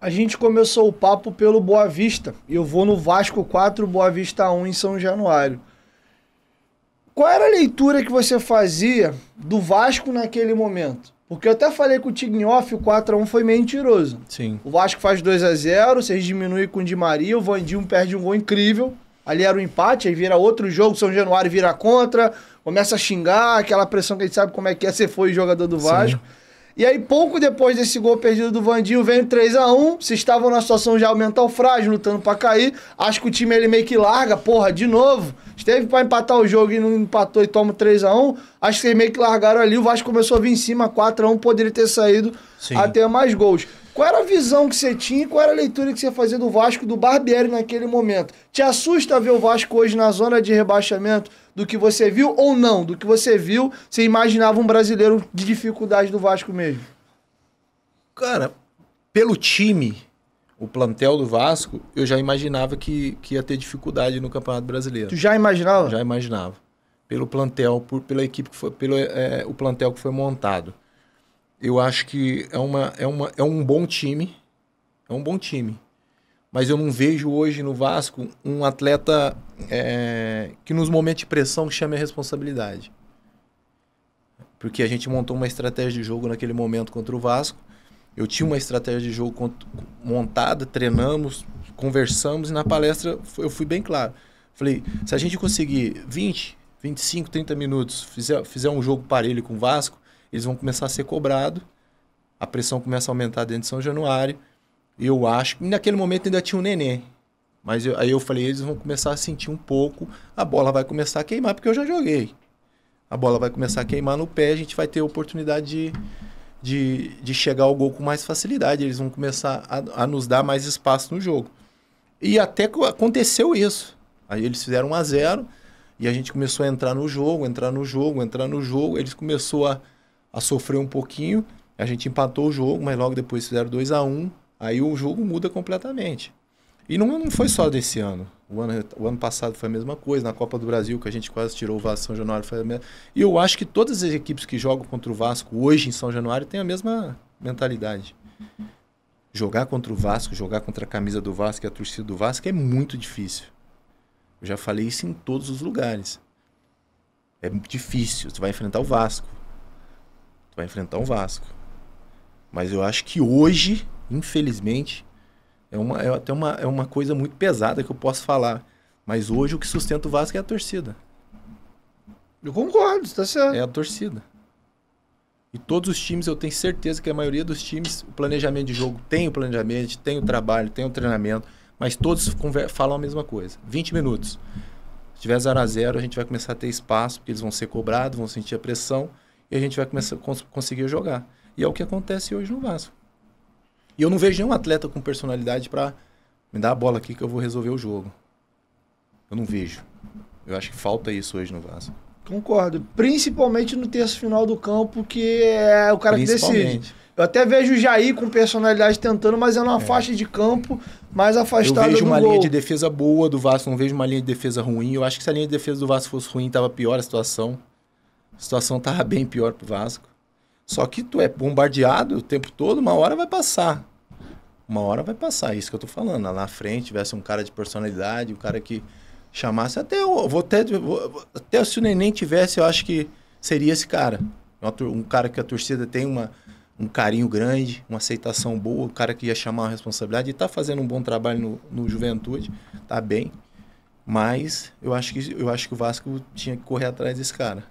A gente começou o papo pelo Boa Vista. Eu vou no Vasco 4, Boa Vista 1 em São Januário. Qual era a leitura que você fazia do Vasco naquele momento? Porque eu até falei contigo em off, o 4-1 foi mentiroso. Sim. O Vasco faz 2-0, vocês diminuem com o Di Maria, o Vandinho perde um gol incrível. Ali era um empate, aí vira outro jogo, São Januário vira contra, começa a xingar, aquela pressão que a gente sabe como é que é, você foi jogador do Vasco. Sim. E aí, pouco depois desse gol perdido do Vandinho, vem o 3-1. Vocês estavam numa situação já mental frágil, lutando pra cair. Acho que o time ele meio que larga, porra, de novo. Esteve pra empatar o jogo e não empatou e toma o 3-1. Acho que eles meio que largaram ali. O Vasco começou a vir em cima, 4-1, poderia ter saído até mais gols. Qual era a visão que você tinha e qual era a leitura que você fazia do Vasco, do Barbieri naquele momento? Te assusta ver o Vasco hoje na zona de rebaixamento do que você viu ou não? Do que você viu, você imaginava um brasileiro de dificuldade do Vasco mesmo? Cara, pelo time, o plantel do Vasco, eu já imaginava que ia ter dificuldade no Campeonato Brasileiro. Tu já imaginava? Já imaginava. Pelo plantel, pela equipe que foi, o plantel que foi montado. Eu acho que é um bom time. É um bom time. Mas eu não vejo hoje no Vasco um atleta que nos momentos de pressão chame a responsabilidade. Porque a gente montou uma estratégia de jogo naquele momento contra o Vasco. Eu tinha uma estratégia de jogo montada, treinamos, conversamos e na palestra eu fui bem claro. Falei, se a gente conseguir 20, 25, 30 minutos, fizer um jogo parelho com o Vasco, eles vão começar a ser cobrados, a pressão começa a aumentar dentro de São Januário. E eu acho que naquele momento ainda tinha um neném. Mas aí eu falei, eles vão começar a sentir um pouco, a bola vai começar a queimar, porque eu já joguei. A bola vai começar a queimar no pé, a gente vai ter a oportunidade de chegar ao gol com mais facilidade. Eles vão começar a nos dar mais espaço no jogo. E até aconteceu isso. Aí eles fizeram 1-0 e a gente começou a entrar no jogo. Eles começaram a sofrer um pouquinho. A gente empatou o jogo, mas logo depois fizeram 2-1. Aí o jogo muda completamente. E não foi só desse ano. O ano passado foi a mesma coisa. Na Copa do Brasil, que a gente quase tirou o Vasco São Januário, foi a mesma. E eu acho que todas as equipes que jogam contra o Vasco hoje em São Januário têm a mesma mentalidade. Jogar contra o Vasco, jogar contra a camisa do Vasco e a torcida do Vasco é muito difícil. Eu já falei isso em todos os lugares. É difícil. Você vai enfrentar o Vasco. Mas eu acho que hoje, infelizmente, é uma coisa muito pesada que eu posso falar. Mas hoje o que sustenta o Vasco é a torcida. Eu concordo, tá certo. É a torcida. E todos os times, eu tenho certeza que a maioria dos times, o planejamento de jogo tem o planejamento, tem o trabalho, tem o treinamento, mas todos falam a mesma coisa. 20 minutos. Se tiver 0-0, a gente vai começar a ter espaço, porque eles vão ser cobrados, vão sentir a pressão, e a gente vai começar a conseguir jogar. E é o que acontece hoje no Vasco. E eu não vejo nenhum atleta com personalidade para me dar a bola aqui que eu vou resolver o jogo. Eu não vejo. Eu acho que falta isso hoje no Vasco. Concordo. Principalmente no terço final do campo, que é o cara que decide. Eu até vejo o Jair com personalidade tentando, mas é numa faixa de campo mais afastada do gol. Eu vejo uma linha de defesa boa do Vasco, não vejo uma linha de defesa ruim. Eu acho que se a linha de defesa do Vasco fosse ruim, tava pior a situação. A situação tava bem pior pro Vasco. Só que tu é bombardeado o tempo todo, uma hora vai passar. É isso que eu tô falando. Lá na frente tivesse um cara de personalidade, um cara que chamasse até se o Neném tivesse, eu acho que seria esse cara. Um cara que a torcida tem um carinho grande, uma aceitação boa, um cara que ia chamar uma responsabilidade e tá fazendo um bom trabalho no Juventude, tá bem. Mas eu acho que o Vasco tinha que correr atrás desse cara.